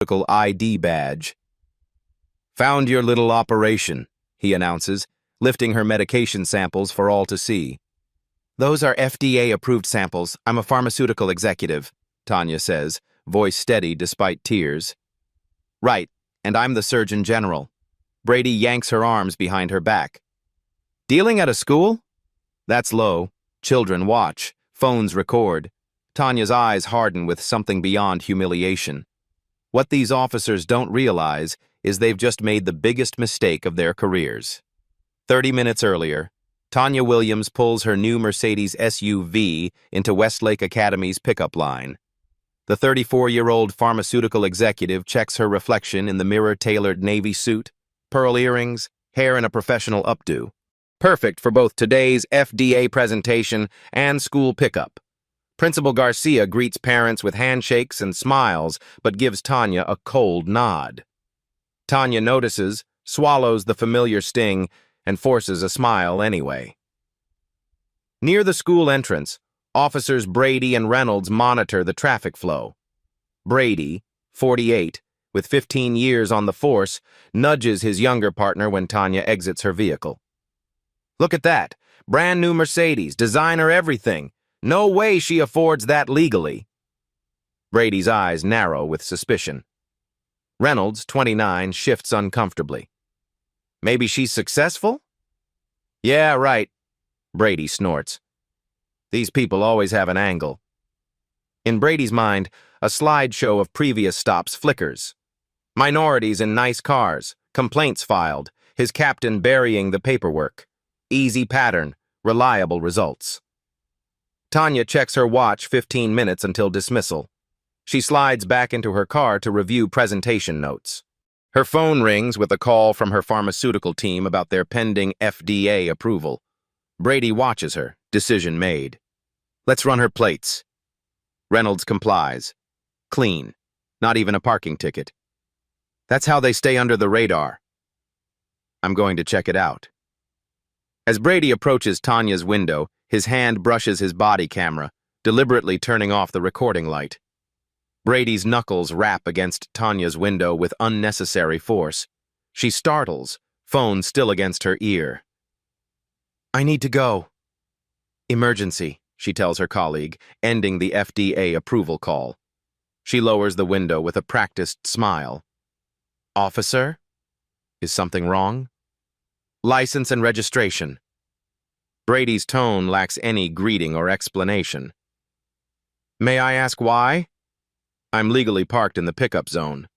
ID badge. "Found your little operation," he announces, lifting her medication samples for all to see. "Those are FDA-approved samples. I'm a pharmaceutical executive," Tanya says, voice steady despite tears. "Right, and I'm the Surgeon General." Brady yanks her arms behind her back. "Dealing at a school? That's low. Children watch. Phones record." Tanya's eyes harden with something beyond humiliation. What these officers don't realize is they've just made the biggest mistake of their careers. 30 minutes earlier, Tanya Williams pulls her new Mercedes SUV into Westlake Academy's pickup line. The 34-year-old pharmaceutical executive checks her reflection in the mirror-tailored navy suit, pearl earrings, hair in a professional updo. Perfect for both today's FDA presentation and school pickup. Principal Garcia greets parents with handshakes and smiles, but gives Tanya a cold nod. Tanya notices, swallows the familiar sting, and forces a smile anyway. Near the school entrance, Officers Brady and Reynolds monitor the traffic flow. Brady, 48, with 15 years on the force, nudges his younger partner when Tanya exits her vehicle. "Look at that. Brand new Mercedes, designer everything. No way she affords that legally." Brady's eyes narrow with suspicion. Reynolds, 29, shifts uncomfortably. "Maybe she's successful?" "Yeah, right," Brady snorts. "These people always have an angle." In Brady's mind, a slideshow of previous stops flickers. Minorities in nice cars, complaints filed, his captain burying the paperwork. Easy pattern, reliable results. Tanya checks her watch 15 minutes until dismissal. She slides back into her car to review presentation notes. Her phone rings with a call from her pharmaceutical team about their pending FDA approval. Brady watches her, decision made. "Let's run her plates." Reynolds complies. Clean. Not even a parking ticket. That's how they stay under the radar. "I'm going to check it out." As Brady approaches Tanya's window, his hand brushes his body camera, deliberately turning off the recording light. Brady's knuckles rap against Tanya's window with unnecessary force. She startles, phone still against her ear. "I need to go." "Emergency," she tells her colleague, ending the FDA approval call. She lowers the window with a practiced smile. "Officer? Is something wrong?" "License and registration." Brady's tone lacks any greeting or explanation. "May I ask why?" "I'm legally parked in the pickup zone."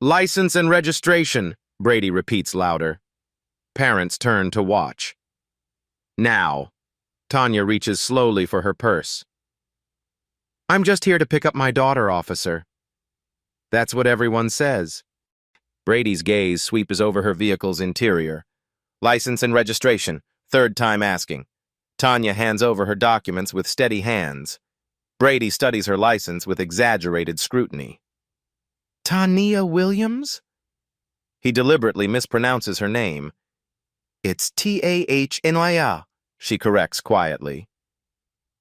"License and registration," Brady repeats louder. Parents turn to watch. Now, Tanya reaches slowly for her purse. "I'm just here to pick up my daughter, officer." "That's what everyone says." Brady's gaze sweeps over her vehicle's interior. "License and registration, third time asking." Tanya hands over her documents with steady hands. Brady studies her license with exaggerated scrutiny. "Tanya Williams?" He deliberately mispronounces her name. "It's Tanya," she corrects quietly.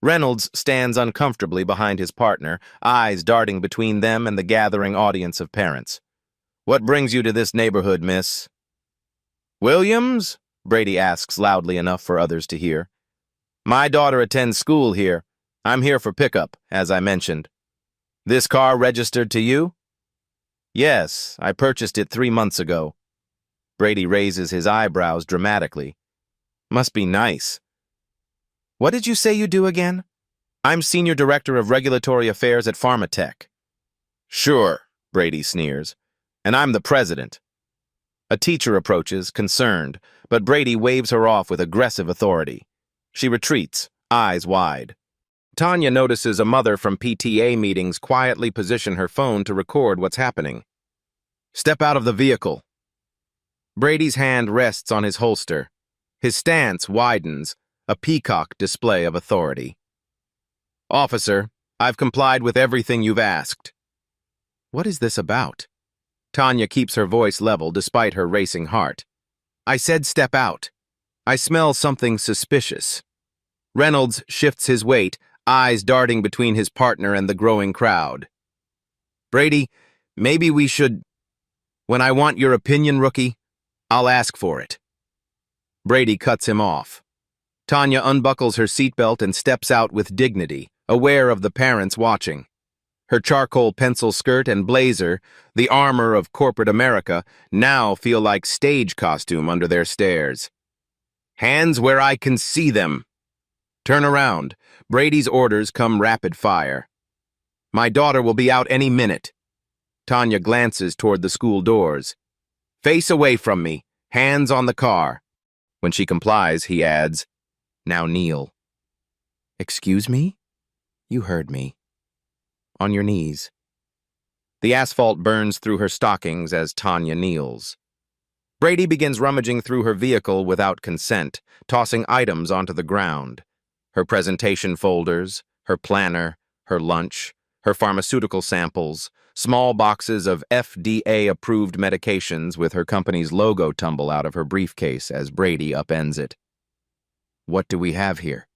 Reynolds stands uncomfortably behind his partner, eyes darting between them and the gathering audience of parents. "What brings you to this neighborhood, miss?" "Williams?" Brady asks loudly enough for others to hear. "My daughter attends school here. I'm here for pickup, as I mentioned." "This car registered to you?" "Yes, I purchased it 3 months ago." Brady raises his eyebrows dramatically. "Must be nice." "What did you say you do again?" "I'm Senior Director of Regulatory Affairs at Pharmatech." "Sure," Brady sneers. "And I'm the president." A teacher approaches, concerned, but Brady waves her off with aggressive authority. She retreats, eyes wide. Tanya notices a mother from PTA meetings quietly position her phone to record what's happening. "Step out of the vehicle." Brady's hand rests on his holster. His stance widens, a peacock display of authority. "Officer, I've complied with everything you've asked." What is this about? Tanya keeps her voice level despite her racing heart. "I said step out. I smell something suspicious." Reynolds shifts his weight, eyes darting between his partner and the growing crowd. "Brady, Maybe we should... When I want your opinion, rookie, I'll ask for it. Brady cuts him off. Tanya unbuckles her seatbelt and steps out with dignity, aware of the parents watching. Her charcoal pencil skirt and blazer, the armor of corporate America, now feel like stage costume under their stares. Hands where I can see them. Turn around. Brady's orders come rapid fire. My daughter will be out any minute. Tanya glances toward the school doors. Face away from me. Hands on the car. When she complies, he adds, Now kneel. Excuse me? You heard me. On your knees. The asphalt burns through her stockings as Tanya kneels. Brady begins rummaging through her vehicle without consent, tossing items onto the ground. Her presentation folders, her planner, her lunch, her pharmaceutical samples, small boxes of FDA-approved medications with her company's logo tumble out of her briefcase as Brady upends it. What do we have here?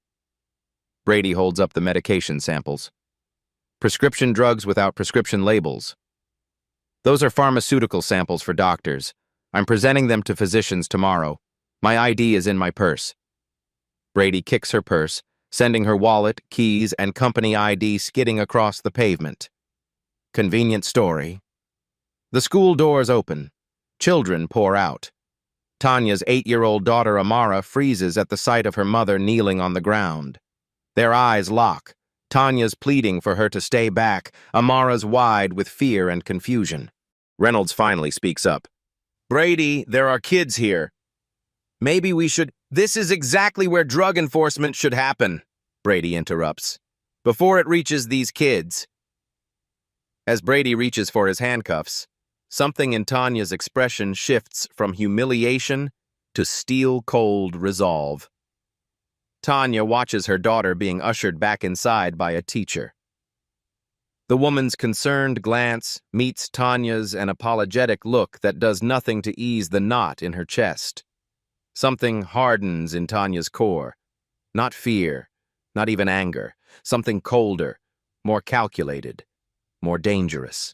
Brady holds up the medication samples. Prescription drugs without prescription labels. Those are pharmaceutical samples for doctors. I'm presenting them to physicians tomorrow. My ID is in my purse. Brady kicks her purse, sending her wallet, keys, and company ID skidding across the pavement. Convenient story. The school doors open. Children pour out. Tanya's 8-year-old daughter Amara freezes at the sight of her mother kneeling on the ground. Their eyes lock. Tanya's pleading for her to stay back, Amara's wide with fear and confusion. Reynolds finally speaks up. Brady, there are kids here. Maybe we should... This is exactly where drug enforcement should happen, Brady interrupts. Before it reaches these kids. As Brady reaches for his handcuffs, something in Tanya's expression shifts from humiliation to steel-cold resolve. Tanya watches her daughter being ushered back inside by a teacher. The woman's concerned glance meets Tanya's an apologetic look that does nothing to ease the knot in her chest. Something hardens in Tanya's core. Not fear, not even anger. Something colder, more calculated, more dangerous.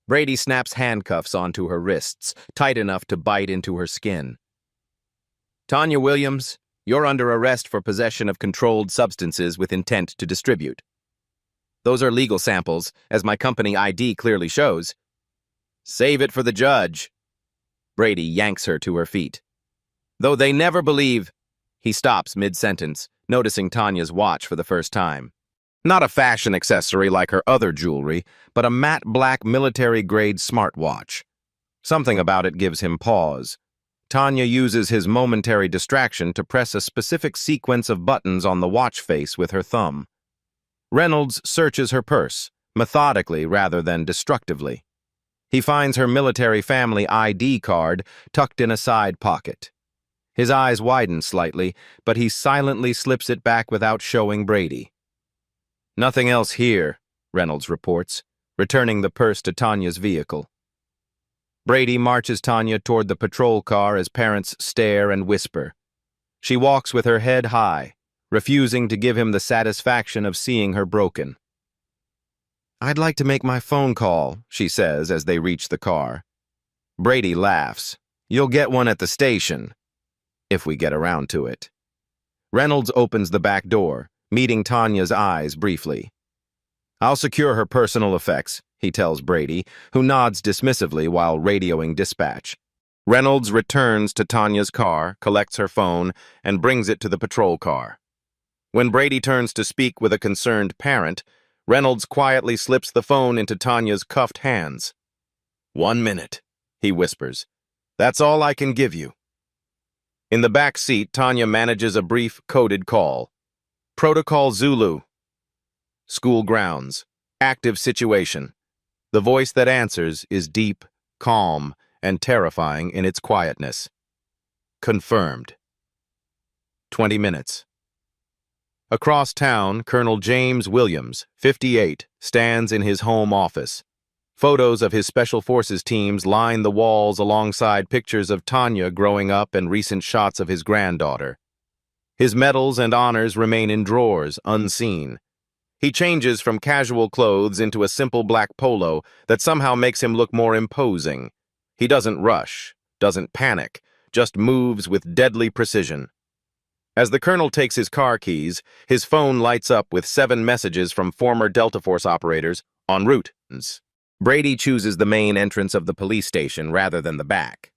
Brady snaps handcuffs onto her wrists, tight enough to bite into her skin. Tanya Williams, you're under arrest for possession of controlled substances with intent to distribute. Those are legal samples, as my company ID clearly shows. Save it for the judge. Brady yanks her to her feet. Though they never believe... He stops mid-sentence, noticing Tanya's watch for the first time. Not a fashion accessory like her other jewelry, but a matte black military-grade smartwatch. Something about it gives him pause. Tanya uses his momentary distraction to press a specific sequence of buttons on the watch face with her thumb. Reynolds searches her purse, methodically rather than destructively. He finds her military family ID card tucked in a side pocket. His eyes widen slightly, but he silently slips it back without showing Brady. Nothing else here, Reynolds reports, returning the purse to Tanya's vehicle. Brady marches Tanya toward the patrol car as parents stare and whisper. She walks with her head high, refusing to give him the satisfaction of seeing her broken. I'd like to make my phone call, she says as they reach the car. Brady laughs. You'll get one at the station, if we get around to it. Reynolds opens the back door, meeting Tanya's eyes briefly. I'll secure her personal effects, he tells Brady, who nods dismissively while radioing dispatch. Reynolds returns to Tanya's car, collects her phone, and brings it to the patrol car. When Brady turns to speak with a concerned parent, Reynolds quietly slips the phone into Tanya's cuffed hands. 1 minute, he whispers. That's all I can give you. In the back seat, Tanya manages a brief, coded call. Protocol Zulu. School grounds. Active situation. The voice that answers is deep, calm, and terrifying in its quietness. Confirmed. 20 minutes. Across town, Colonel James Williams, 58, stands in his home office. Photos of his Special Forces teams line the walls alongside pictures of Tanya growing up and recent shots of his granddaughter. His medals and honors remain in drawers, unseen. He changes from casual clothes into a simple black polo that somehow makes him look more imposing. He doesn't rush, doesn't panic, just moves with deadly precision. As the colonel takes his car keys, his phone lights up with 7 messages from former Delta Force operators en route. Brady chooses the main entrance of the police station rather than the back.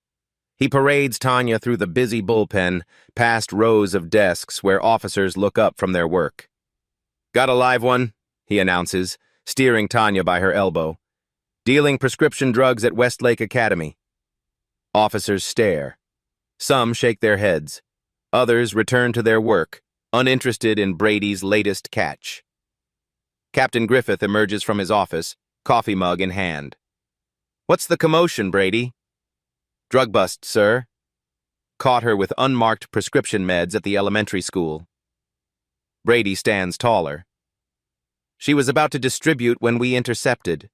He parades Tanya through the busy bullpen, past rows of desks where officers look up from their work. "Got a live one," he announces, steering Tanya by her elbow. "Dealing prescription drugs at Westlake Academy." Officers stare. Some shake their heads. Others return to their work, uninterested in Brady's latest catch. Captain Griffith emerges from his office, coffee mug in hand. "What's the commotion, Brady?" "Drug bust, sir. Caught her with unmarked prescription meds at the elementary school." Brady stands taller. "She was about to distribute when we intercepted."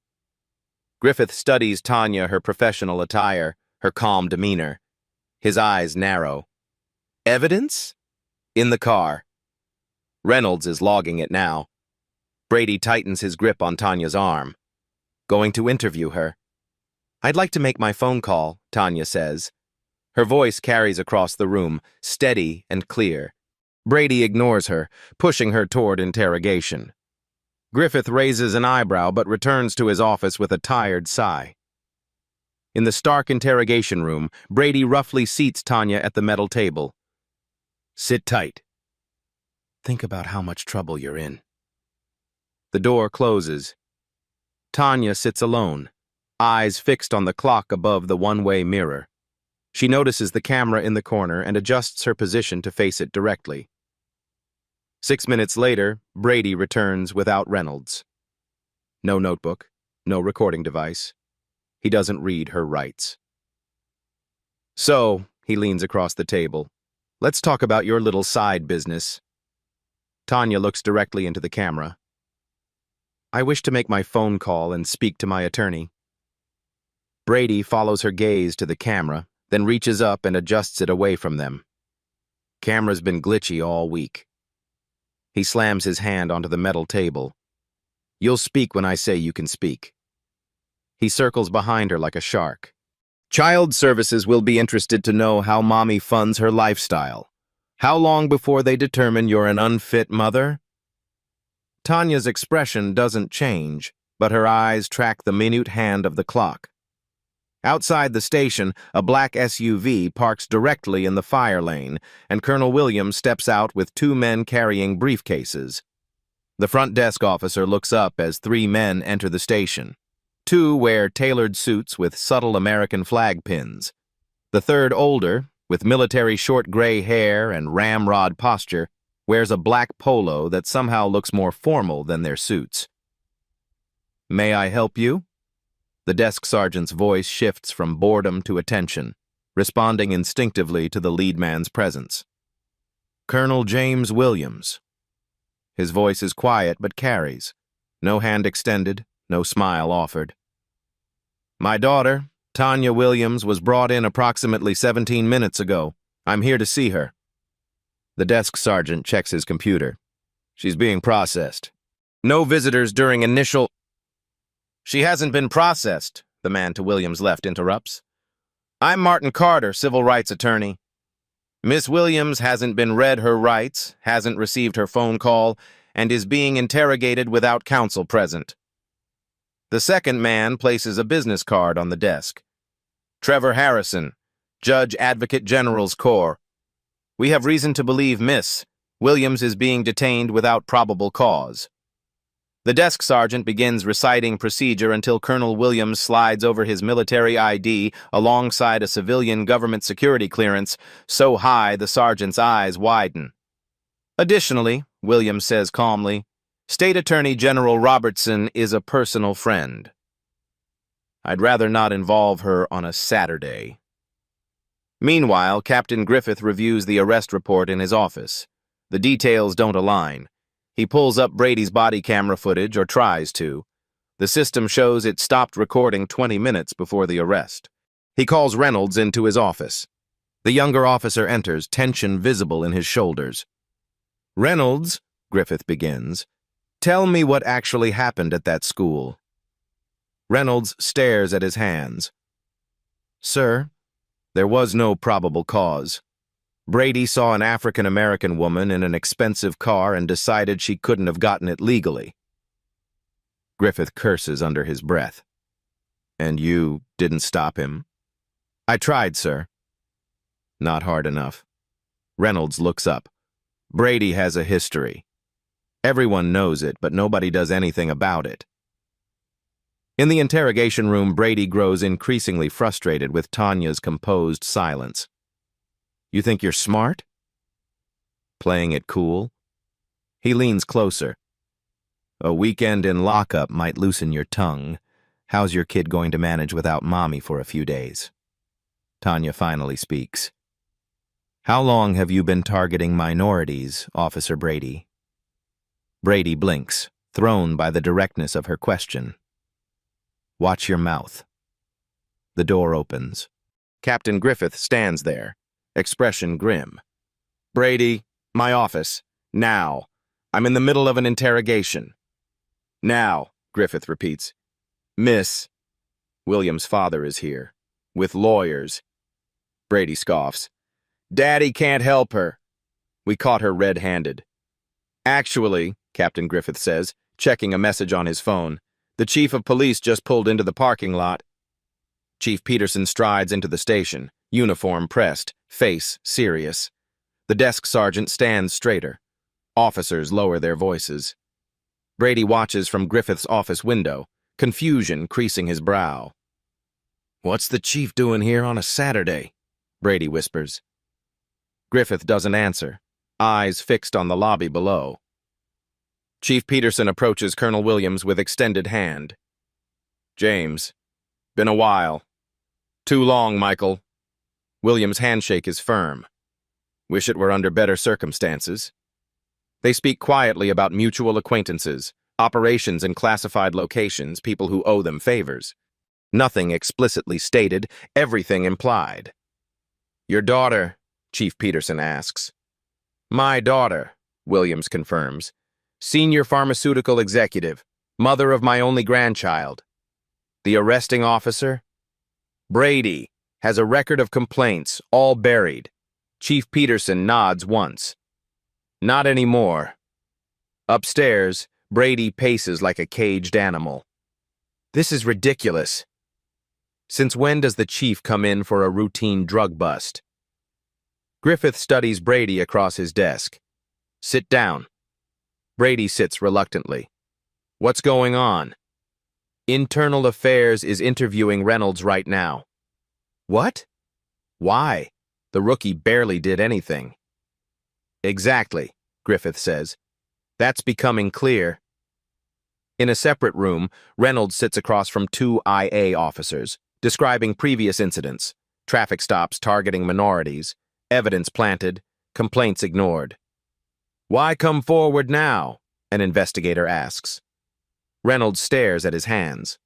Griffith studies Tanya, her professional attire, her calm demeanor. His eyes narrow. "Evidence?" "In the car. Reynolds is logging it now." Brady tightens his grip on Tanya's arm. "Going to interview her." "I'd like to make my phone call," Tanya says. Her voice carries across the room, steady and clear. Brady ignores her, pushing her toward interrogation. Griffith raises an eyebrow but returns to his office with a tired sigh. In the stark interrogation room, Brady roughly seats Tanya at the metal table. "Sit tight. Think about how much trouble you're in." The door closes. Tanya sits alone, eyes fixed on the clock above the one-way mirror. She notices the camera in the corner and adjusts her position to face it directly. 6 minutes later, Brady returns without Reynolds. No notebook, no recording device. He doesn't read her rights. "So," he leans across the table, "let's talk about your little side business." Tanya looks directly into the camera. "I wish to make my phone call and speak to my attorney." Brady follows her gaze to the camera, then reaches up and adjusts it away from them. Camera's been glitchy all week. He slams his hand onto the metal table. "You'll speak when I say you can speak." He circles behind her like a shark. "Child Services will be interested to know how Mommy funds her lifestyle. How long before they determine you're an unfit mother?" Tanya's expression doesn't change, but her eyes track the minute hand of the clock. Outside the station, a black SUV parks directly in the fire lane, and Colonel Williams steps out with 2 men carrying briefcases. The front desk officer looks up as 3 men enter the station. 2 wear tailored suits with subtle American flag pins. The third, older, with military short gray hair and ramrod posture, wears a black polo that somehow looks more formal than their suits. "May I help you?" The desk sergeant's voice shifts from boredom to attention, responding instinctively to the lead man's presence. "Colonel James Williams." His voice is quiet but carries. No hand extended, no smile offered. "My daughter, Tanya Williams, was brought in approximately 17 minutes ago. I'm here to see her." The desk sergeant checks his computer. "She's being processed. No visitors during initial—" "She hasn't been processed," the man to Williams' left interrupts. "I'm Martin Carter, civil rights attorney. Miss Williams hasn't been read her rights, hasn't received her phone call, and is being interrogated without counsel present." The second man places a business card on the desk. "Trevor Harrison, Judge Advocate General's Corps. We have reason to believe Miss Williams is being detained without probable cause." The desk sergeant begins reciting procedure until Colonel Williams slides over his military ID alongside a civilian government security clearance, so high the sergeant's eyes widen. "Additionally," Williams says calmly, "State Attorney General Robertson is a personal friend. I'd rather not involve her on a Saturday." Meanwhile, Captain Griffith reviews the arrest report in his office. The details don't align. He pulls up Brady's body camera footage, or tries to. The system shows it stopped recording 20 minutes before the arrest. He calls Reynolds into his office. The younger officer enters, tension visible in his shoulders. "Reynolds," Griffith begins. Tell me what actually happened at that school. Reynolds stares at his hands. Sir, there was no probable cause. Brady saw an African-American woman in an expensive car and decided she couldn't have gotten it legally. Griffith curses under his breath. And you didn't stop him? I tried, sir. Not hard enough. Reynolds looks up. Brady has a history. Everyone knows it, but nobody does anything about it. In the interrogation room, Brady grows increasingly frustrated with Tanya's composed silence. You think you're smart? Playing it cool? He leans closer. A weekend in lockup might loosen your tongue. How's your kid going to manage without mommy for a few days? Tanya finally speaks. How long have you been targeting minorities, Officer Brady? Brady blinks, thrown by the directness of her question. Watch your mouth. The door opens. Captain Griffith stands there, expression grim. Brady, my office. Now. I'm in the middle of an interrogation. Now, Griffith repeats. Miss. William's father is here. With lawyers. Brady scoffs. Daddy can't help her. We caught her red-handed. Actually, Captain Griffith says, checking a message on his phone, the chief of police just pulled into the parking lot. Chief Peterson strides into the station, uniform pressed, face serious. The desk sergeant stands straighter. Officers lower their voices. Brady watches from Griffith's office window, confusion creasing his brow. What's the chief doing here on a Saturday? Brady whispers. Griffith doesn't answer, eyes fixed on the lobby below. Chief Peterson approaches Colonel Williams with extended hand. James, been a while. Too long, Michael. Williams' handshake is firm. Wish it were under better circumstances. They speak quietly about mutual acquaintances, operations in classified locations, people who owe them favors. Nothing explicitly stated, everything implied. Your daughter, Chief Peterson asks. My daughter, Williams confirms. Senior pharmaceutical executive, mother of my only grandchild. The arresting officer? Brady has a record of complaints, all buried. Chief Peterson nods once. Not anymore. Upstairs, Brady paces like a caged animal. This is ridiculous. Since when does the chief come in for a routine drug bust? Griffith studies Brady across his desk. Sit down. Brady sits reluctantly. What's going on? Internal Affairs is interviewing Reynolds right now. What? Why? The rookie barely did anything. Exactly, Griffith says. That's becoming clear. In a separate room, Reynolds sits across from two IA officers, describing previous incidents, traffic stops targeting minorities, evidence planted, complaints ignored. Why come forward now? An investigator asks. Reynolds stares at his hands.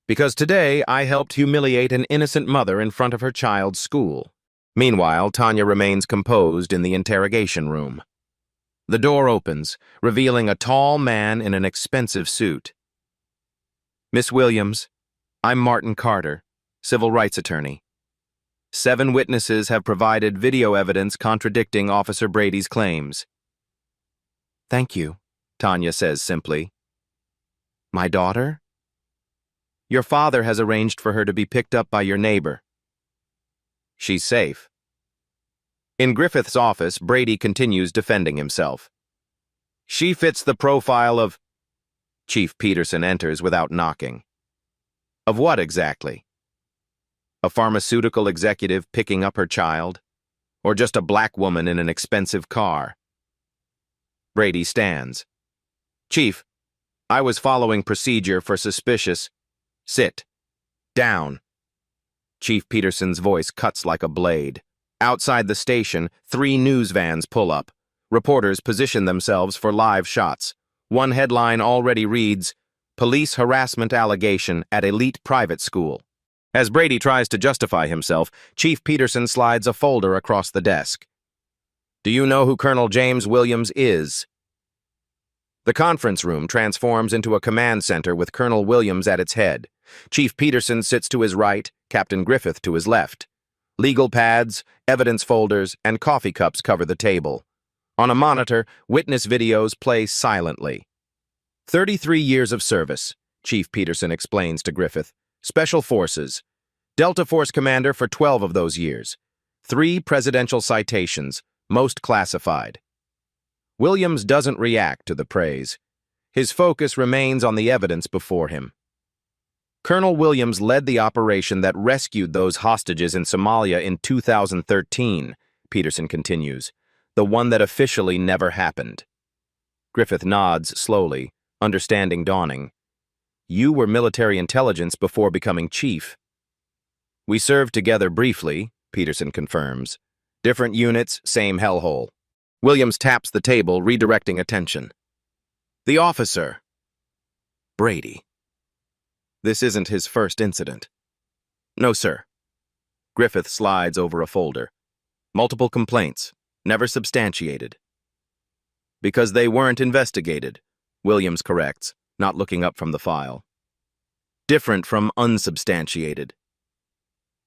Because today I helped humiliate an innocent mother in front of her child's school. Meanwhile, Tanya remains composed in the interrogation room. The door opens, revealing a tall man in an expensive suit. Miss Williams, I'm Martin Carter, civil rights attorney. 7 witnesses have provided video evidence contradicting Officer Brady's claims. Thank you, Tanya says simply. My daughter? Your father has arranged for her to be picked up by your neighbor. She's safe. In Griffith's office, Brady continues defending himself. She fits the profile of... Chief Peterson enters without knocking. Of what exactly? A pharmaceutical executive picking up her child? Or just a black woman in an expensive car? Brady stands. Chief, I was following procedure for suspicious... Sit. Down. Chief Peterson's voice cuts like a blade. Outside the station, 3 news vans pull up. Reporters position themselves for live shots. One headline already reads, Police harassment allegation at elite private school. As Brady tries to justify himself, Chief Peterson slides a folder across the desk. Do you know who Colonel James Williams is? The conference room transforms into a command center with Colonel Williams at its head. Chief Peterson sits to his right, Captain Griffith to his left. Legal pads, evidence folders, and coffee cups cover the table. On a monitor, witness videos play silently. 33 years of service, Chief Peterson explains to Griffith. Special Forces. Delta Force commander for 12 of those years. 3 presidential citations, most classified. Williams doesn't react to the praise. His focus remains on the evidence before him. Colonel Williams led the operation that rescued those hostages in Somalia in 2013, Peterson continues, the one that officially never happened. Griffith nods slowly, understanding dawning. You were military intelligence before becoming chief. We served together briefly, Peterson confirms. Different units, same hellhole. Williams taps the table, redirecting attention. The officer. Brady. This isn't his first incident. No, sir. Griffith slides over a folder. Multiple complaints, never substantiated. Because they weren't investigated, Williams corrects, not looking up from the file. Different from unsubstantiated.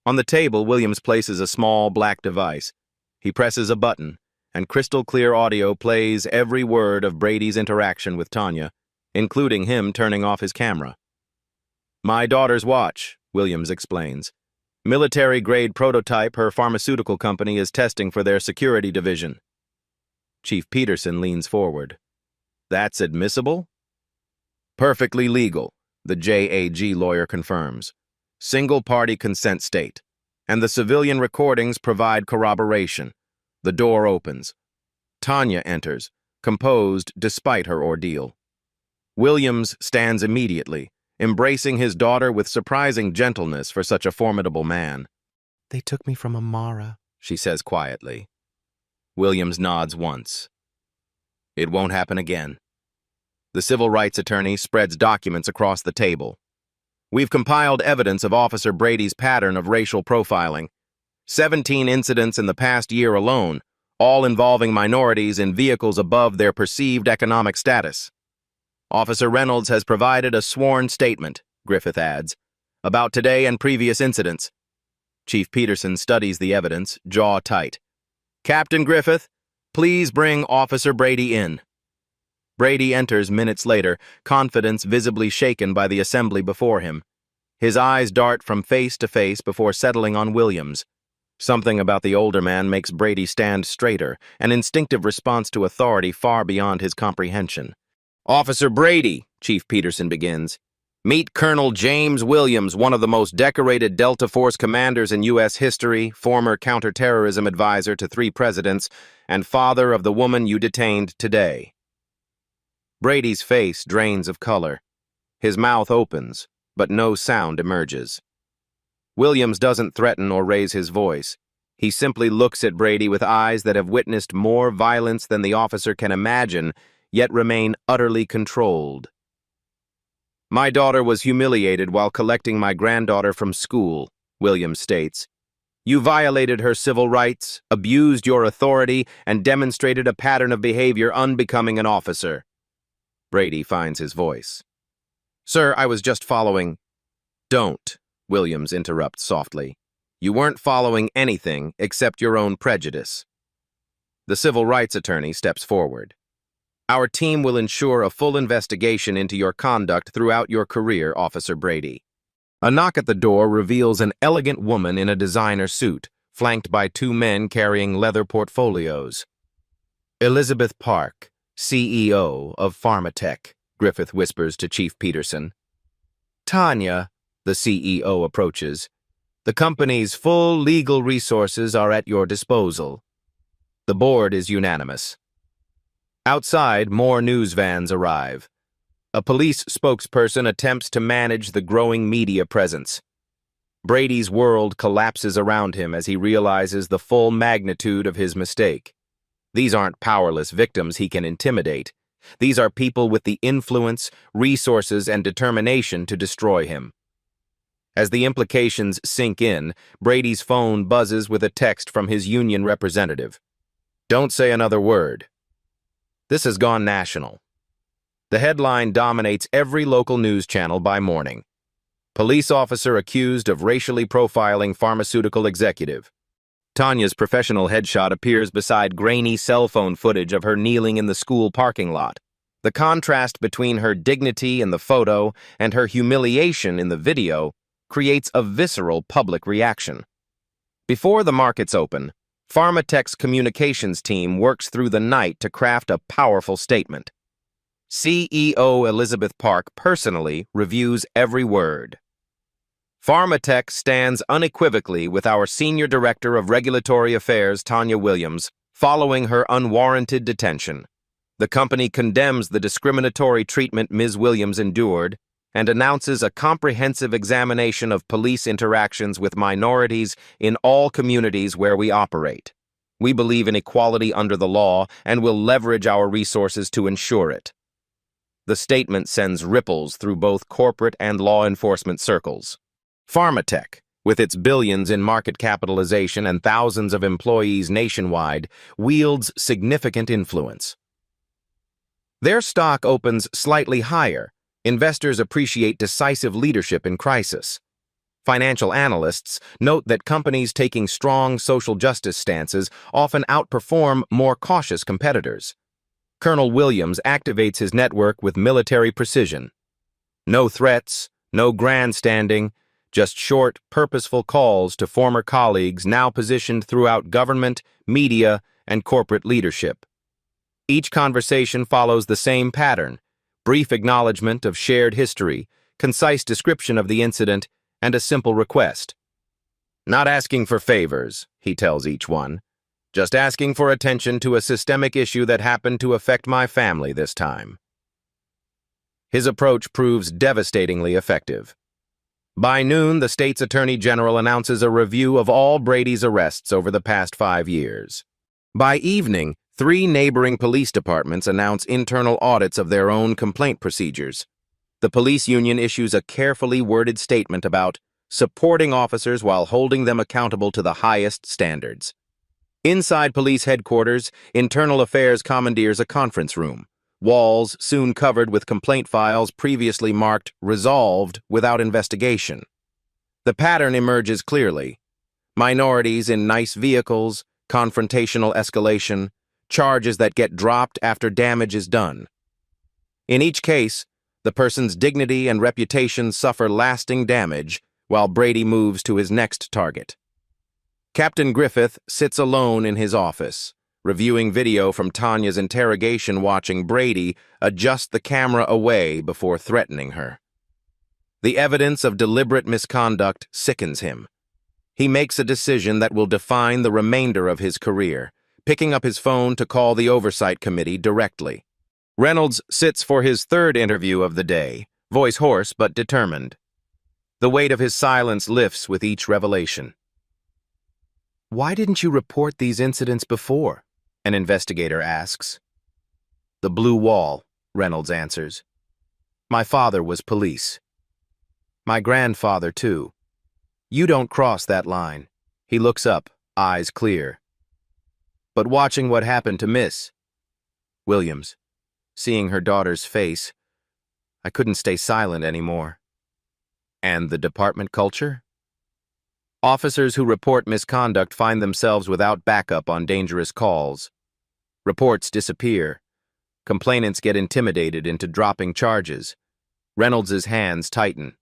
On the table, Williams places a small black device. He presses a button, and crystal-clear audio plays every word of Brady's interaction with Tanya, including him turning off his camera. My daughter's watch, Williams explains. Military-grade prototype her pharmaceutical company is testing for their security division. Chief Peterson leans forward. That's admissible? Perfectly legal, the JAG lawyer confirms. Single-party consent state. And the civilian recordings provide corroboration. The door opens. Tanya enters, composed despite her ordeal. Williams stands immediately, embracing his daughter with surprising gentleness for such a formidable man. They took me from Amara, she says quietly. Williams nods once. It won't happen again. The civil rights attorney spreads documents across the table. We've compiled evidence of Officer Brady's pattern of racial profiling. 17 incidents in the past year alone, all involving minorities in vehicles above their perceived economic status. Officer Reynolds has provided a sworn statement, Griffith adds, about today and previous incidents. Chief Peterson studies the evidence, jaw tight. Captain Griffith, please bring Officer Brady in. Brady enters minutes later, confidence visibly shaken by the assembly before him. His eyes dart from face to face before settling on Williams. Something about the older man makes Brady stand straighter, an instinctive response to authority far beyond his comprehension. Officer Brady, Chief Peterson begins. Meet Colonel James Williams, one of the most decorated Delta Force commanders in U.S. history, former counterterrorism advisor to 3 presidents, and father of the woman you detained today. Brady's face drains of color. His mouth opens, but no sound emerges. Williams doesn't threaten or raise his voice. He simply looks at Brady with eyes that have witnessed more violence than the officer can imagine, yet remain utterly controlled. My daughter was humiliated while collecting my granddaughter from school, Williams states. You violated her civil rights, abused your authority, and demonstrated a pattern of behavior unbecoming an officer. Brady finds his voice. Sir, I was just following... Don't, Williams interrupts softly. You weren't following anything except your own prejudice. The civil rights attorney steps forward. Our team will ensure a full investigation into your conduct throughout your career, Officer Brady. A knock at the door reveals an elegant woman in a designer suit, flanked by 2 men carrying leather portfolios. Elizabeth Park, CEO of Pharmatech, Griffith whispers to Chief Peterson. Tanya, the CEO approaches. The company's full legal resources are at your disposal. The board is unanimous. Outside, more news vans arrive. A police spokesperson attempts to manage the growing media presence. Brady's world collapses around him as he realizes the full magnitude of his mistake. These aren't powerless victims he can intimidate. These are people with the influence, resources, and determination to destroy him. As the implications sink in, Brady's phone buzzes with a text from his union representative. Don't say another word. This has gone national. The headline dominates every local news channel by morning. Police officer accused of racially profiling pharmaceutical executive. Tanya's professional headshot appears beside grainy cell phone footage of her kneeling in the school parking lot. The contrast between her dignity in the photo and her humiliation in the video creates a visceral public reaction. Before the markets open, Pharmatech's communications team works through the night to craft a powerful statement. CEO Elizabeth Park personally reviews every word. Pharmatech stands unequivocally with our Senior Director of Regulatory Affairs, Tanya Williams, following her unwarranted detention. The company condemns the discriminatory treatment Ms. Williams endured and announces a comprehensive examination of police interactions with minorities in all communities where we operate. We believe in equality under the law and will leverage our resources to ensure it. The statement sends ripples through both corporate and law enforcement circles. Pharmatech, with its billions in market capitalization and thousands of employees nationwide, wields significant influence. Their stock opens slightly higher. Investors appreciate decisive leadership in crisis. Financial analysts note that companies taking strong social justice stances often outperform more cautious competitors. Colonel Williams activates his network with military precision. No threats, no grandstanding, just short, purposeful calls to former colleagues now positioned throughout government, media, and corporate leadership. Each conversation follows the same pattern: brief acknowledgement of shared history, concise description of the incident, and a simple request. Not asking for favors, he tells each one. Just asking for attention to a systemic issue that happened to affect my family this time. His approach proves devastatingly effective. By noon, the state's attorney general announces a review of all Brady's arrests over the past 5 years. By evening, 3 neighboring police departments announce internal audits of their own complaint procedures. The police union issues a carefully worded statement about supporting officers while holding them accountable to the highest standards. Inside police headquarters, Internal Affairs commandeers a conference room, walls soon covered with complaint files previously marked resolved without investigation. The pattern emerges clearly: minorities in nice vehicles, confrontational escalation, charges that get dropped after damage is done. In each case, the person's dignity and reputation suffer lasting damage while Brady moves to his next target. Captain Griffith sits alone in his office, reviewing video from Tanya's interrogation, watching Brady adjust the camera away before threatening her. The evidence of deliberate misconduct sickens him. He makes a decision that will define the remainder of his career, picking up his phone to call the Oversight Committee directly. Reynolds sits for his 3rd interview of the day, voice hoarse but determined. The weight of his silence lifts with each revelation. "Why didn't you report these incidents before?" an investigator asks. "The blue wall," Reynolds answers. "My father was police. My grandfather, too. You don't cross that line." He looks up, eyes clear. "But watching what happened to Miss Williams, seeing her daughter's face, I couldn't stay silent anymore." "And the department culture?" "Officers who report misconduct find themselves without backup on dangerous calls. Reports disappear. Complainants get intimidated into dropping charges." Reynolds's hands tighten.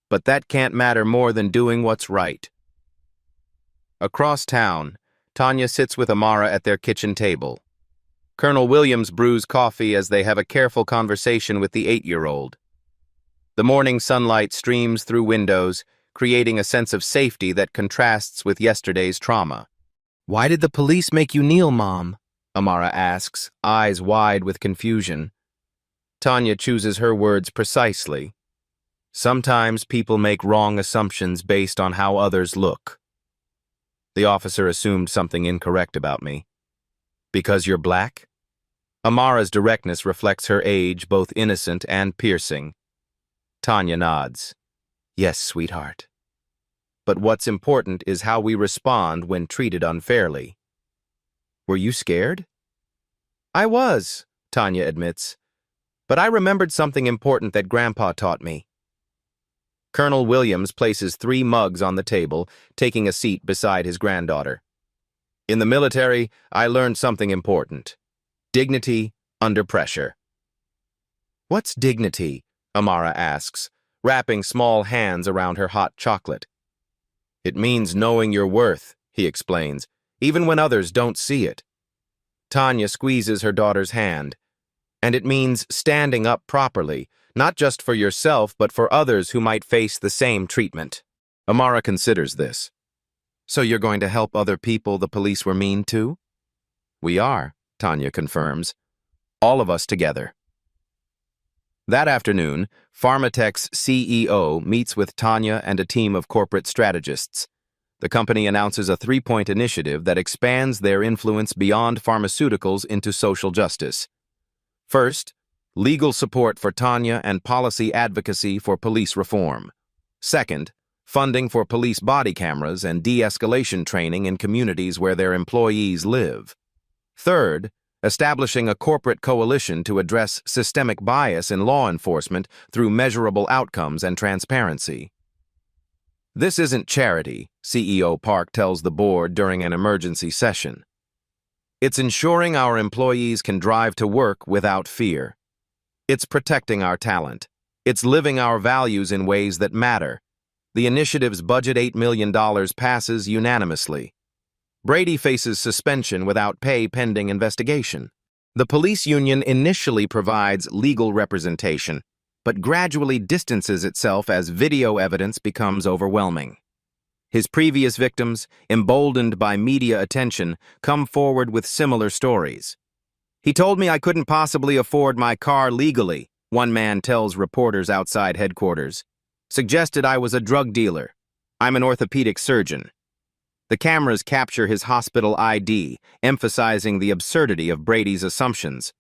"But that can't matter more than doing what's right." Across town, Tanya sits with Amara at their kitchen table. Colonel Williams brews coffee as they have a careful conversation with the 8-year-old. The morning sunlight streams through windows, creating a sense of safety that contrasts with yesterday's trauma. "Why did the police make you kneel, Mom?" Amara asks, eyes wide with confusion. Tanya chooses her words precisely. "Sometimes people make wrong assumptions based on how others look. The officer assumed something incorrect about me." "Because you're black?" Amara's directness reflects her age, both innocent and piercing. Tanya nods. "Yes, sweetheart. But what's important is how we respond when treated unfairly." "Were you scared?" "I was," Tanya admits. But I remembered something important that Grandpa taught me. Colonel Williams places 3 mugs on the table, taking a seat beside his granddaughter. In the military, I learned something important. Dignity under pressure. What's dignity? Amara asks, wrapping small hands around her hot chocolate. It means knowing your worth, he explains, even when others don't see it. Tanya squeezes her daughter's hand. And it means standing up properly, not just for yourself, but for others who might face the same treatment. Amara considers this. So you're going to help other people the police were mean to? We are, Tanya confirms. All of us together. That afternoon, Pharmatech's CEO meets with Tanya and a team of corporate strategists. The company announces a 3-point initiative that expands their influence beyond pharmaceuticals into social justice. First, legal support for Tanya and policy advocacy for police reform. Second, funding for police body cameras and de-escalation training in communities where their employees live. Third, establishing a corporate coalition to address systemic bias in law enforcement through measurable outcomes and transparency. This isn't charity, CEO Park tells the board during an emergency session. It's ensuring our employees can drive to work without fear. It's protecting our talent. It's living our values in ways that matter. The initiative's budget $8 million passes unanimously. Brady faces suspension without pay pending investigation. The police union initially provides legal representation, but gradually distances itself as video evidence becomes overwhelming. His previous victims, emboldened by media attention, come forward with similar stories. He told me I couldn't possibly afford my car legally, one man tells reporters outside headquarters. Suggested I was a drug dealer. I'm an orthopedic surgeon. The cameras capture his hospital ID, emphasizing the absurdity of Brady's assumptions.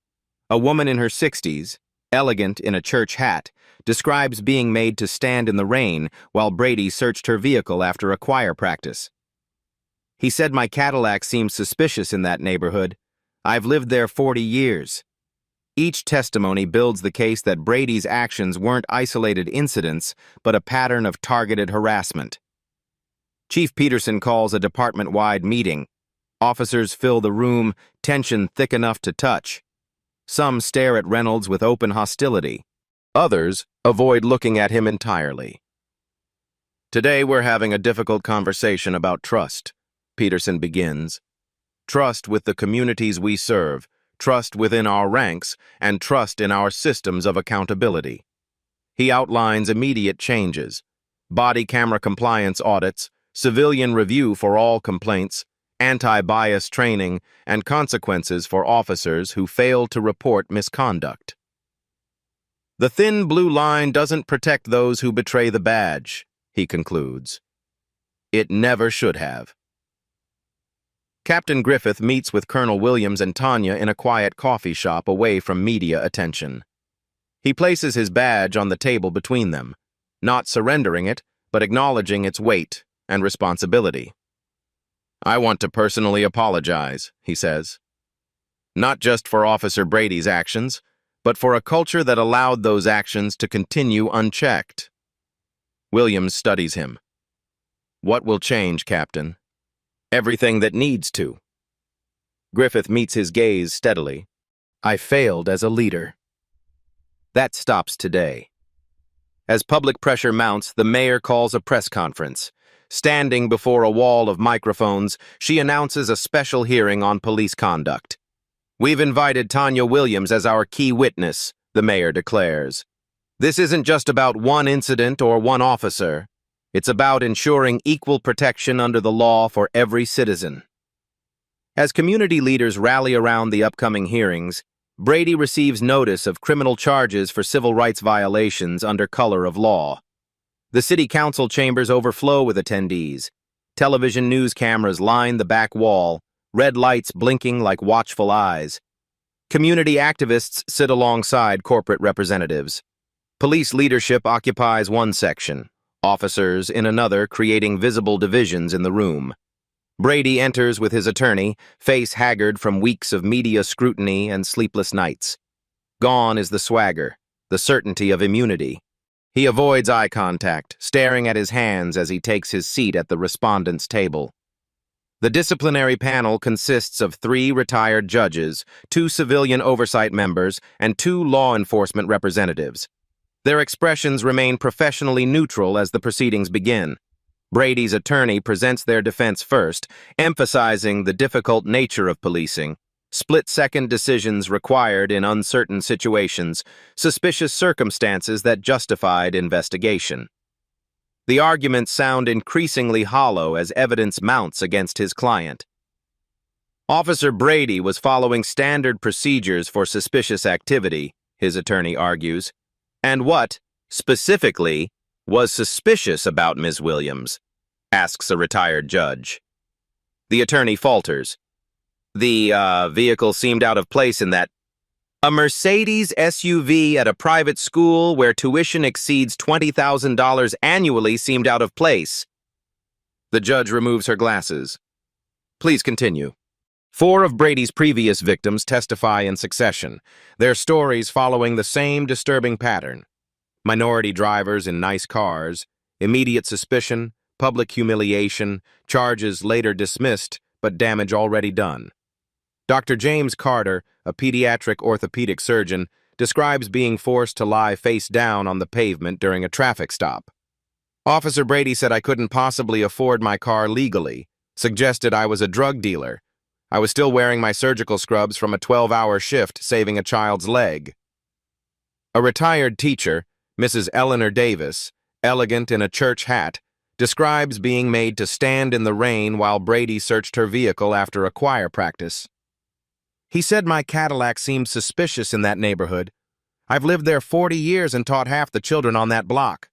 A woman in her 60s, elegant in a church hat, describes being made to stand in the rain while Brady searched her vehicle after a choir practice. He said my Cadillac seems suspicious in that neighborhood. I've lived there 40 years. Each testimony builds the case that Brady's actions weren't isolated incidents, but a pattern of targeted harassment. Chief Peterson calls a department-wide meeting. Officers fill the room, tension thick enough to touch. Some stare at Reynolds with open hostility. Others avoid looking at him entirely. Today we're having a difficult conversation about trust, Peterson begins. Trust with the communities we serve, trust within our ranks, and trust in our systems of accountability. He outlines immediate changes: body camera compliance audits, civilian review for all complaints, anti-bias training, and consequences for officers who fail to report misconduct. The thin blue line doesn't protect those who betray the badge, he concludes. It never should have. Captain Griffith meets with Colonel Williams and Tanya in a quiet coffee shop away from media attention. He places his badge on the table between them, not surrendering it, but acknowledging its weight and responsibility. I want to personally apologize, he says. Not just for Officer Brady's actions, but for a culture that allowed those actions to continue unchecked. Williams studies him. What will change, Captain? Everything that needs to. Griffith meets his gaze steadily. I failed as a leader. That stops today. As public pressure mounts, the mayor calls a press conference. Standing before a wall of microphones, she announces a special hearing on police conduct. We've invited Tanya Williams as our key witness, the mayor declares. This isn't just about one incident or one officer. It's about ensuring equal protection under the law for every citizen. As community leaders rally around the upcoming hearings, Brady receives notice of criminal charges for civil rights violations under color of law. The city council chambers overflow with attendees. Television news cameras line the back wall, red lights blinking like watchful eyes. Community activists sit alongside corporate representatives. Police leadership occupies one section, officers in another, creating visible divisions in the room. Brady enters with his attorney, face haggard from weeks of media scrutiny and sleepless nights. Gone is the swagger, the certainty of immunity. He avoids eye contact, staring at his hands as he takes his seat at the respondent's table. The disciplinary panel consists of 3 retired judges, 2 civilian oversight members, and 2 law enforcement representatives. Their expressions remain professionally neutral as the proceedings begin. Brady's attorney presents their defense first, emphasizing the difficult nature of policing, split-second decisions required in uncertain situations, suspicious circumstances that justified investigation. The arguments sound increasingly hollow as evidence mounts against his client. Officer Brady was following standard procedures for suspicious activity, his attorney argues. And what, specifically, was suspicious about Ms. Williams? Asks a retired judge. The attorney falters. The vehicle seemed out of place in that. A Mercedes SUV at a private school where tuition exceeds $20,000 annually seemed out of place. The judge removes her glasses. Please continue. 4 of Brady's previous victims testify in succession, their stories following the same disturbing pattern. Minority drivers in nice cars, immediate suspicion, public humiliation, charges later dismissed, but damage already done. Dr. James Carter, a pediatric orthopedic surgeon, describes being forced to lie face down on the pavement during a traffic stop. Officer Brady said I couldn't possibly afford my car legally, suggested I was a drug dealer. I was still wearing my surgical scrubs from a 12-hour shift saving a child's leg. A retired teacher, Mrs. Eleanor Davis, elegant in a church hat, describes being made to stand in the rain while Brady searched her vehicle after a choir practice. He said my Cadillac seemed suspicious in that neighborhood. I've lived there 40 years and taught half the children on that block.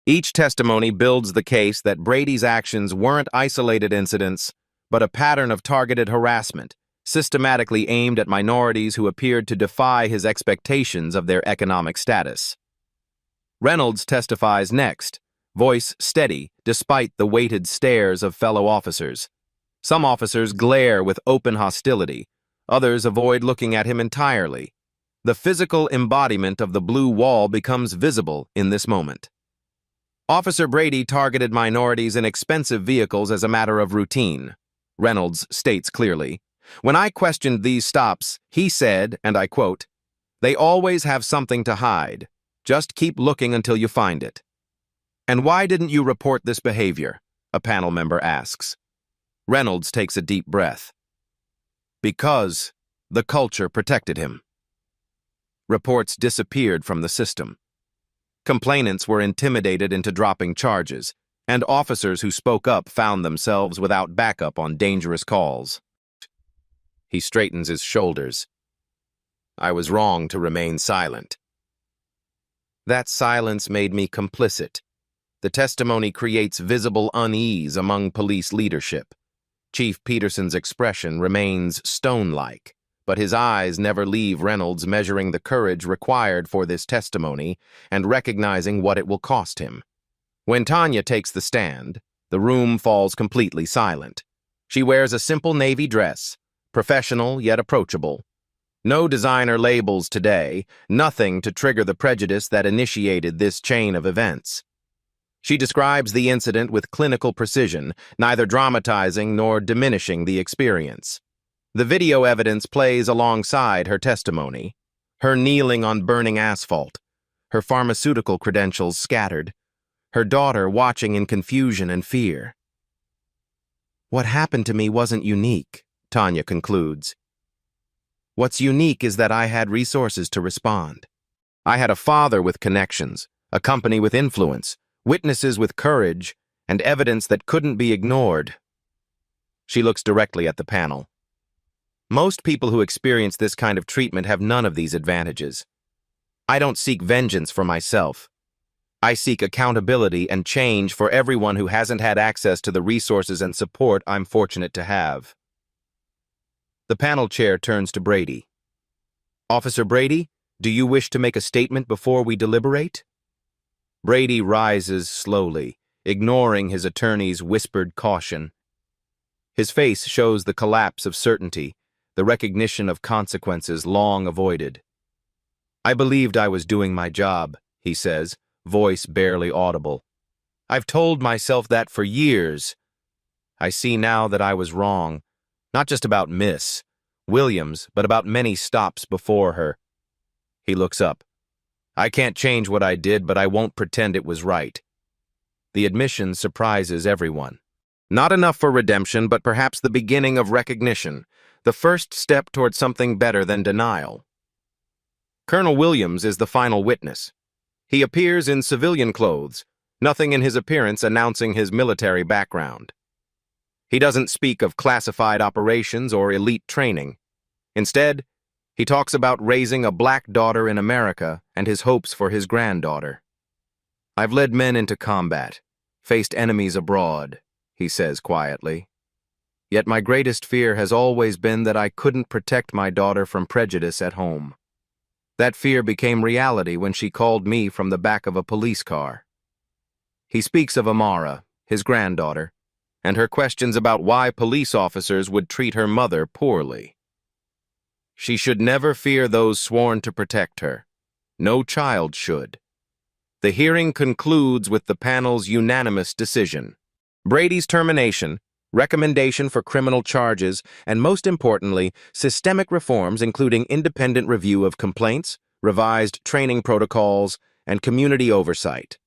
Each testimony builds the case that Brady's actions weren't isolated incidents, but a pattern of targeted harassment, systematically aimed at minorities who appeared to defy his expectations of their economic status. Reynolds testifies next, voice steady despite the weighted stares of fellow officers. Some officers glare with open hostility. Others avoid looking at him entirely. The physical embodiment of the blue wall becomes visible in this moment. Officer Brady targeted minorities in expensive vehicles as a matter of routine, Reynolds states clearly. When I questioned these stops, he said, and I quote, "They always have something to hide. Just keep looking until you find it." And why didn't you report this behavior? A panel member asks. Reynolds takes a deep breath. Because the culture protected him. Reports disappeared from the system. Complainants were intimidated into dropping charges, and officers who spoke up found themselves without backup on dangerous calls. He straightens his shoulders. I was wrong to remain silent. That silence made me complicit. The testimony creates visible unease among police leadership. Chief Peterson's expression remains stone-like, but his eyes never leave Reynolds, measuring the courage required for this testimony and recognizing what it will cost him. When Tanya takes the stand, the room falls completely silent. She wears a simple navy dress, professional yet approachable. No designer labels today, nothing to trigger the prejudice that initiated this chain of events. She describes the incident with clinical precision, neither dramatizing nor diminishing the experience. The video evidence plays alongside her testimony, her kneeling on burning asphalt, her pharmaceutical credentials scattered, her daughter watching in confusion and fear. What happened to me wasn't unique, Tanya concludes. What's unique is that I had resources to respond. I had a father with connections, a company with influence, witnesses with courage, and evidence that couldn't be ignored. She looks directly at the panel. Most people who experience this kind of treatment have none of these advantages. I don't seek vengeance for myself. I seek accountability and change for everyone who hasn't had access to the resources and support I'm fortunate to have. The panel chair turns to Brady. Officer Brady, do you wish to make a statement before we deliberate? Brady rises slowly, ignoring his attorney's whispered caution. His face shows the collapse of certainty, the recognition of consequences long avoided. I believed I was doing my job, he says, voice barely audible. I've told myself that for years. I see now that I was wrong, not just about Miss Williams, but about many stops before her. He looks up. I can't change what I did, but I won't pretend it was right. The admission surprises everyone. Not enough for redemption, but perhaps the beginning of recognition, the first step toward something better than denial. Colonel Williams is the final witness. He appears in civilian clothes, nothing in his appearance announcing his military background. He doesn't speak of classified operations or elite training. Instead, he talks about raising a black daughter in America and his hopes for his granddaughter. I've led men into combat, faced enemies abroad, he says quietly. Yet my greatest fear has always been that I couldn't protect my daughter from prejudice at home. That fear became reality when she called me from the back of a police car. He speaks of Amara, his granddaughter, and her questions about why police officers would treat her mother poorly. She should never fear those sworn to protect her. No child should. The hearing concludes with the panel's unanimous decision. Brady's termination, recommendation for criminal charges, and most importantly, systemic reforms including independent review of complaints, revised training protocols, and community oversight.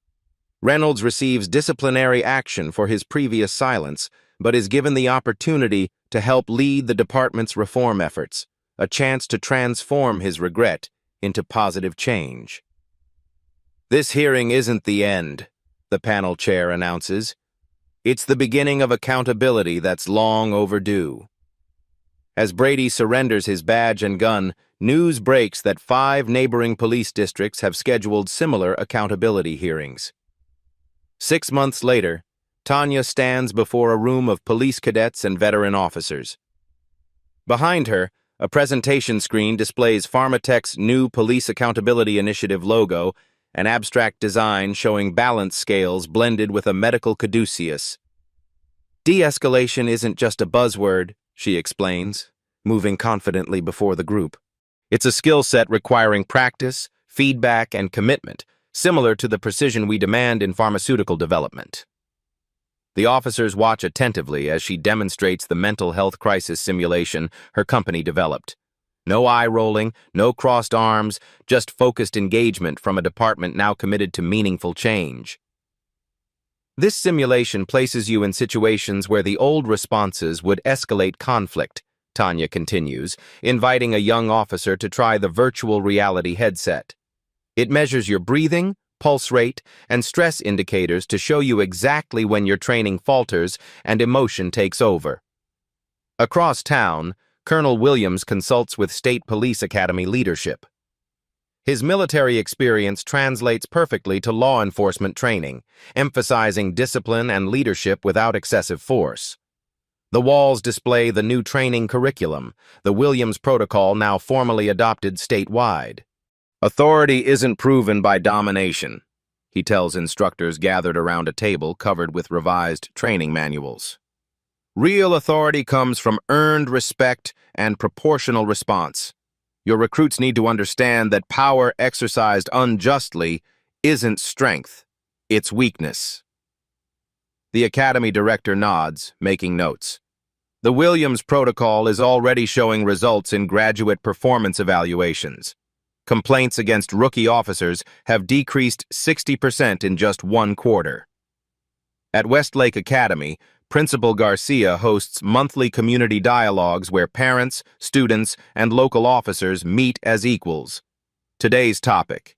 Reynolds receives disciplinary action for his previous silence, but is given the opportunity to help lead the department's reform efforts, a chance to transform his regret into positive change. This hearing isn't the end, the panel chair announces. It's the beginning of accountability that's long overdue. As Brady surrenders his badge and gun, news breaks that 5 neighboring police districts have scheduled similar accountability hearings. 6 months later, Tanya stands before a room of police cadets and veteran officers. Behind her, a presentation screen displays Pharmatech's new Police Accountability Initiative logo, an abstract design showing balance scales blended with a medical caduceus. De-escalation isn't just a buzzword, she explains, moving confidently before the group. It's a skill set requiring practice, feedback, and commitment, similar to the precision we demand in pharmaceutical development. The officers watch attentively as she demonstrates the mental health crisis simulation her company developed. No eye-rolling, no crossed arms, just focused engagement from a department now committed to meaningful change. This simulation places you in situations where the old responses would escalate conflict, Tanya continues, inviting a young officer to try the virtual reality headset. It measures your breathing, pulse rate, and stress indicators to show you exactly when your training falters and emotion takes over. Across town, Colonel Williams consults with State Police Academy leadership. His military experience translates perfectly to law enforcement training, emphasizing discipline and leadership without excessive force. The walls display the new training curriculum, the Williams Protocol now formally adopted statewide. Authority isn't proven by domination, he tells instructors gathered around a table covered with revised training manuals. Real authority comes from earned respect and proportional response. Your recruits need to understand that power exercised unjustly isn't strength, it's weakness. The Academy director nods, making notes. The Williams Protocol is already showing results in graduate performance evaluations. Complaints against rookie officers have decreased 60% in just 1 quarter. At Westlake Academy, Principal Garcia hosts monthly community dialogues where parents, students, and local officers meet as equals. Today's topic: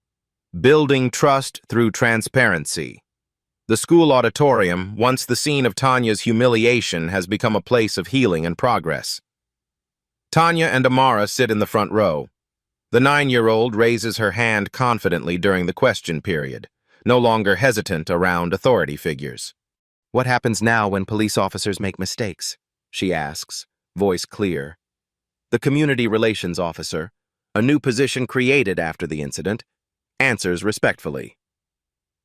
building trust through transparency. The school auditorium, once the scene of Tanya's humiliation, has become a place of healing and progress. Tanya and Amara sit in the front row. The 9-year-old raises her hand confidently during the question period, no longer hesitant around authority figures. What happens now when police officers make mistakes? She asks, voice clear. The community relations officer, a new position created after the incident, answers respectfully.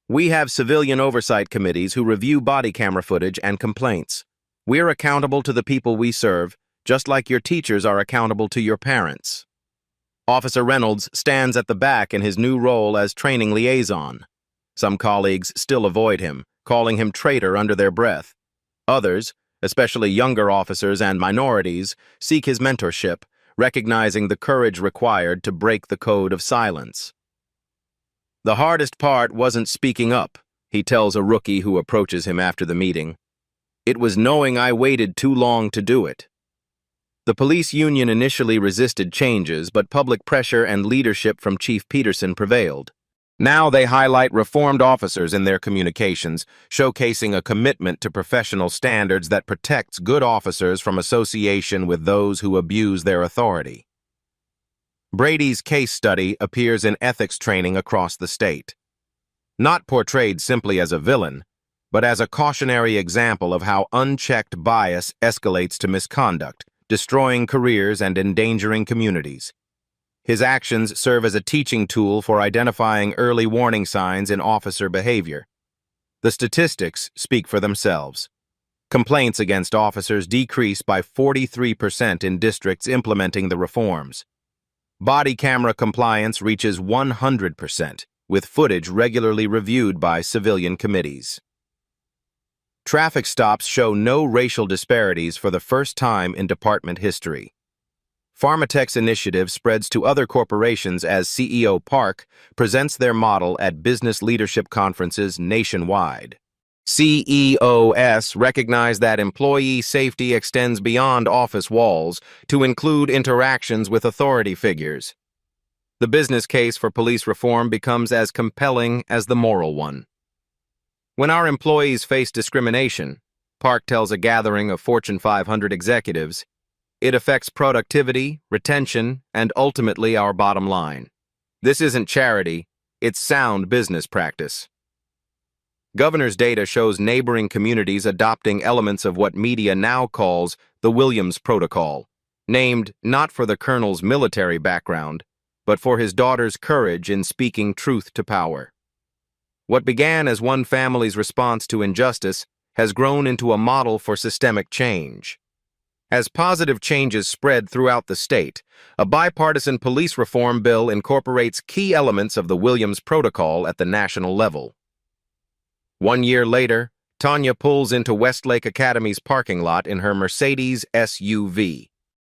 We have civilian oversight committees who review body camera footage and complaints. We're accountable to the people we serve, just like your teachers are accountable to your parents. Officer Reynolds stands at the back in his new role as training liaison. Some colleagues still avoid him, calling him traitor under their breath. Others, especially younger officers and minorities, seek his mentorship, recognizing the courage required to break the code of silence. The hardest part wasn't speaking up, he tells a rookie who approaches him after the meeting. It was knowing I waited too long to do it. The police union initially resisted changes, but public pressure and leadership from Chief Peterson prevailed. Now they highlight reformed officers in their communications, showcasing a commitment to professional standards that protects good officers from association with those who abuse their authority. Brady's case study appears in ethics training across the state. Not portrayed simply as a villain, but as a cautionary example of how unchecked bias escalates to misconduct, destroying careers and endangering communities. His actions serve as a teaching tool for identifying early warning signs in officer behavior. The statistics speak for themselves. Complaints against officers decreased by 43% in districts implementing the reforms. Body camera compliance reaches 100%, with footage regularly reviewed by civilian committees. Traffic stops show no racial disparities for the first time in department history. Pharmatech's initiative spreads to other corporations as CEO Park presents their model at business leadership conferences nationwide. CEOs recognize that employee safety extends beyond office walls to include interactions with authority figures. The business case for police reform becomes as compelling as the moral one. When our employees face discrimination, Park tells a gathering of Fortune 500 executives, it affects productivity, retention, and ultimately our bottom line. This isn't charity, it's sound business practice. Governor's data shows neighboring communities adopting elements of what media now calls the Williams Protocol, named not for the colonel's military background, but for his daughter's courage in speaking truth to power. What began as one family's response to injustice has grown into a model for systemic change. As positive changes spread throughout the state, a bipartisan police reform bill incorporates key elements of the Williams Protocol at the national level. 1 year later, Tanya pulls into Westlake Academy's parking lot in her Mercedes SUV.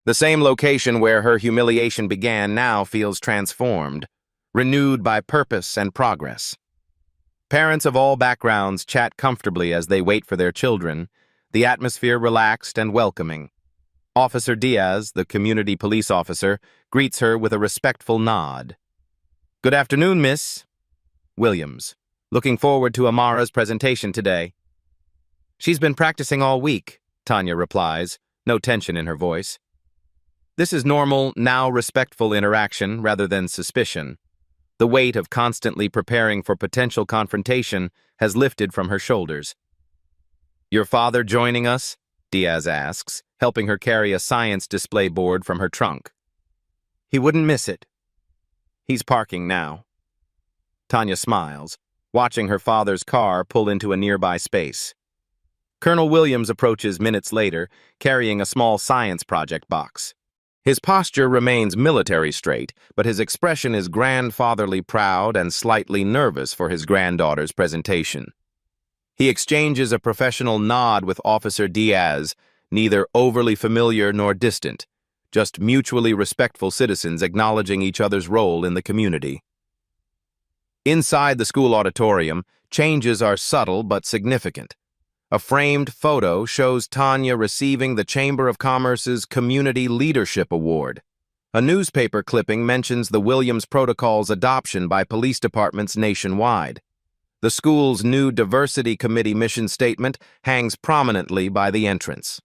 The same location where her humiliation began now feels transformed, renewed by purpose and progress. Parents of all backgrounds chat comfortably as they wait for their children, the atmosphere relaxed and welcoming. Officer Diaz, the community police officer, greets her with a respectful nod. "Good afternoon, Miss Williams. Looking forward to Amara's presentation today." "She's been practicing all week," Tanya replies, no tension in her voice. This is normal, now respectful interaction rather than suspicion. The weight of constantly preparing for potential confrontation has lifted from her shoulders. "Your father joining us?" Diaz asks, helping her carry a science display board from her trunk. "He wouldn't miss it." "He's parking now." Tanya smiles, watching her father's car pull into a nearby space. Colonel Williams approaches minutes later, carrying a small science project box. His posture remains military straight, but his expression is grandfatherly proud and slightly nervous for his granddaughter's presentation. He exchanges a professional nod with Officer Diaz, neither overly familiar nor distant, just mutually respectful citizens acknowledging each other's role in the community. Inside the school auditorium, changes are subtle but significant. A framed photo shows Tanya receiving the Chamber of Commerce's Community Leadership Award. A newspaper clipping mentions the Williams Protocol's adoption by police departments nationwide. The school's new Diversity Committee mission statement hangs prominently by the entrance.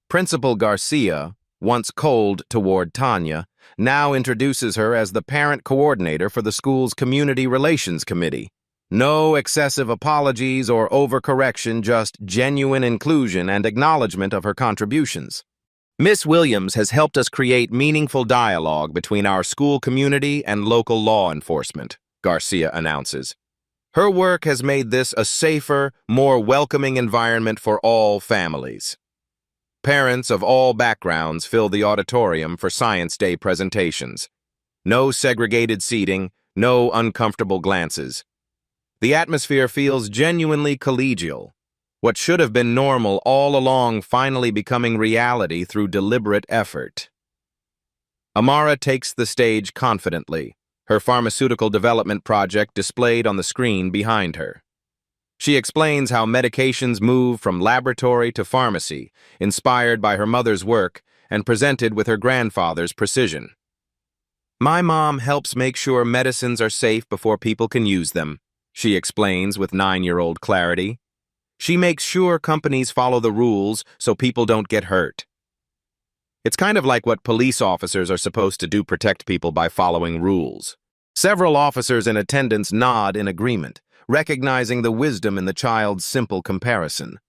Principal Garcia, once cold toward Tanya, now introduces her as the parent coordinator for the school's Community Relations Committee. No excessive apologies or overcorrection, just genuine inclusion and acknowledgement of her contributions. Miss Williams has helped us create meaningful dialogue between our school community and local law enforcement, Garcia announces. Her work has made this a safer, more welcoming environment for all families. Parents of all backgrounds fill the auditorium for Science Day presentations. No segregated seating, no uncomfortable glances. The atmosphere feels genuinely collegial. What should have been normal all along finally becoming reality through deliberate effort. Amara takes the stage confidently, her pharmaceutical development project displayed on the screen behind her. She explains how medications move from laboratory to pharmacy, inspired by her mother's work and presented with her grandfather's precision. My mom helps make sure medicines are safe before people can use them, she explains with 9-year-old clarity. She makes sure companies follow the rules so people don't get hurt. It's kind of like what police officers are supposed to do, protect people by following rules. Several officers in attendance nod in agreement, recognizing the wisdom in the child's simple comparison.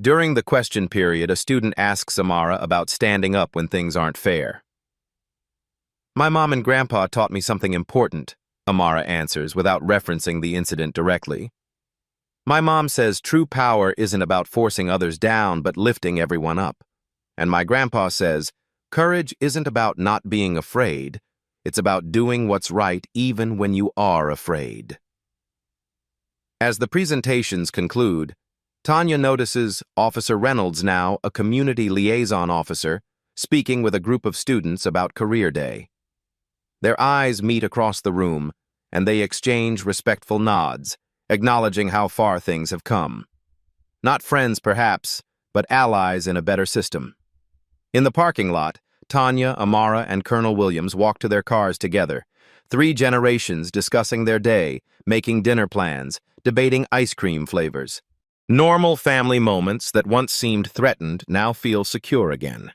During the question period, a student asks Amara about standing up when things aren't fair. My mom and grandpa taught me something important, Amara answers without referencing the incident directly. My mom says true power isn't about forcing others down but lifting everyone up. And my grandpa says, courage isn't about not being afraid, it's about doing what's right even when you are afraid. As the presentations conclude, Tanya notices Officer Reynolds, now a community liaison officer, speaking with a group of students about Career Day. Their eyes meet across the room, and they exchange respectful nods, acknowledging how far things have come. Not friends, perhaps, but allies in a better system. In the parking lot, Tanya, Amara, and Colonel Williams walk to their cars together, 3 generations discussing their day, making dinner plans, debating ice cream flavors. Normal family moments that once seemed threatened now feel secure again.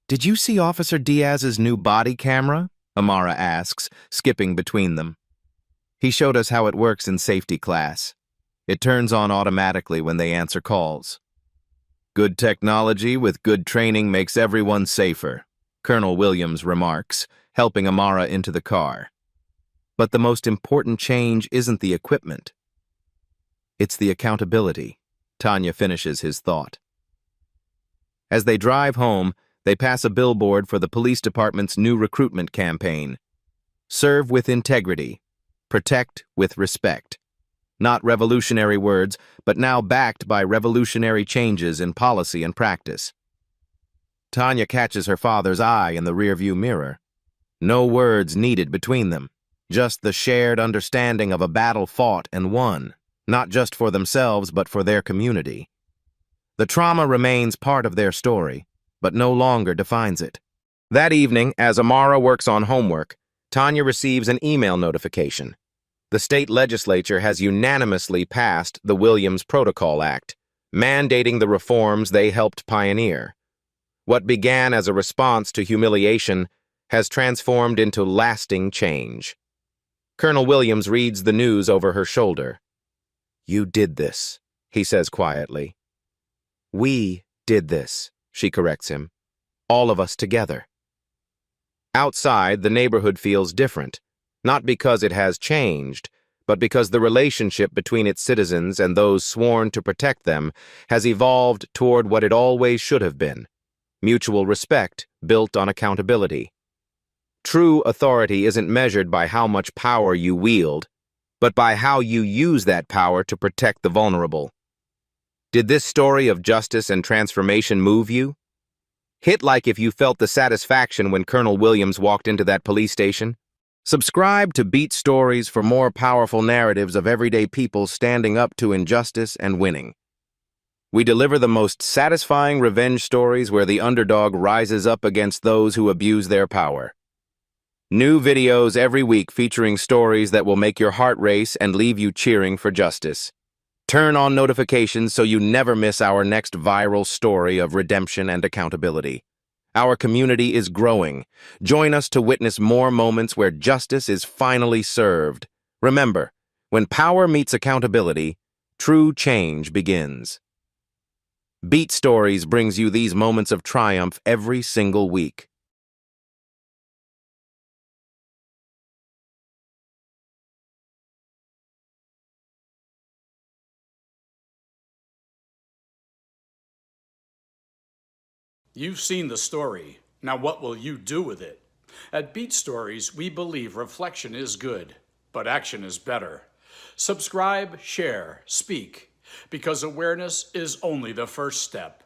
Did you see Officer Diaz's new body camera? Amara asks, skipping between them. He showed us how it works in safety class. It turns on automatically when they answer calls. Good technology with good training makes everyone safer, Colonel Williams remarks, helping Amara into the car. But the most important change isn't the equipment. It's the accountability, Tanya finishes his thought. As they drive home, they pass a billboard for the police department's new recruitment campaign. Serve with integrity. Protect with respect. Not revolutionary words, but now backed by revolutionary changes in policy and practice. Tanya catches her father's eye in the rearview mirror. No words needed between them, just the shared understanding of a battle fought and won, not just for themselves but for their community. The trauma remains part of their story, but no longer defines it. That evening, as Amara works on homework, Tanya receives an email notification. The state legislature has unanimously passed the Williams Protocol Act, mandating the reforms they helped pioneer. What began as a response to humiliation has transformed into lasting change. Colonel Williams reads the news over her shoulder. You did this, he says quietly. We did this, she corrects him. All of us together. Outside, the neighborhood feels different. Not because it has changed, but because the relationship between its citizens and those sworn to protect them has evolved toward what it always should have been: mutual respect built on accountability. True authority isn't measured by how much power you wield, but by how you use that power to protect the vulnerable. Did this story of justice and transformation move you? Hit like if you felt the satisfaction when Colonel Williams walked into that police station. Subscribe to Beat Stories for more powerful narratives of everyday people standing up to injustice and winning. We deliver the most satisfying revenge stories where the underdog rises up against those who abuse their power. New videos every week featuring stories that will make your heart race and leave you cheering for justice. Turn on notifications so you never miss our next viral story of redemption and accountability. Our community is growing. Join us to witness more moments where justice is finally served. Remember, when power meets accountability, true change begins. Beat Stories brings you these moments of triumph every single week. You've seen the story. Now what will you do with it? At Beat Stories, we believe reflection is good, but action is better. Subscribe, share, speak, because awareness is only the first step.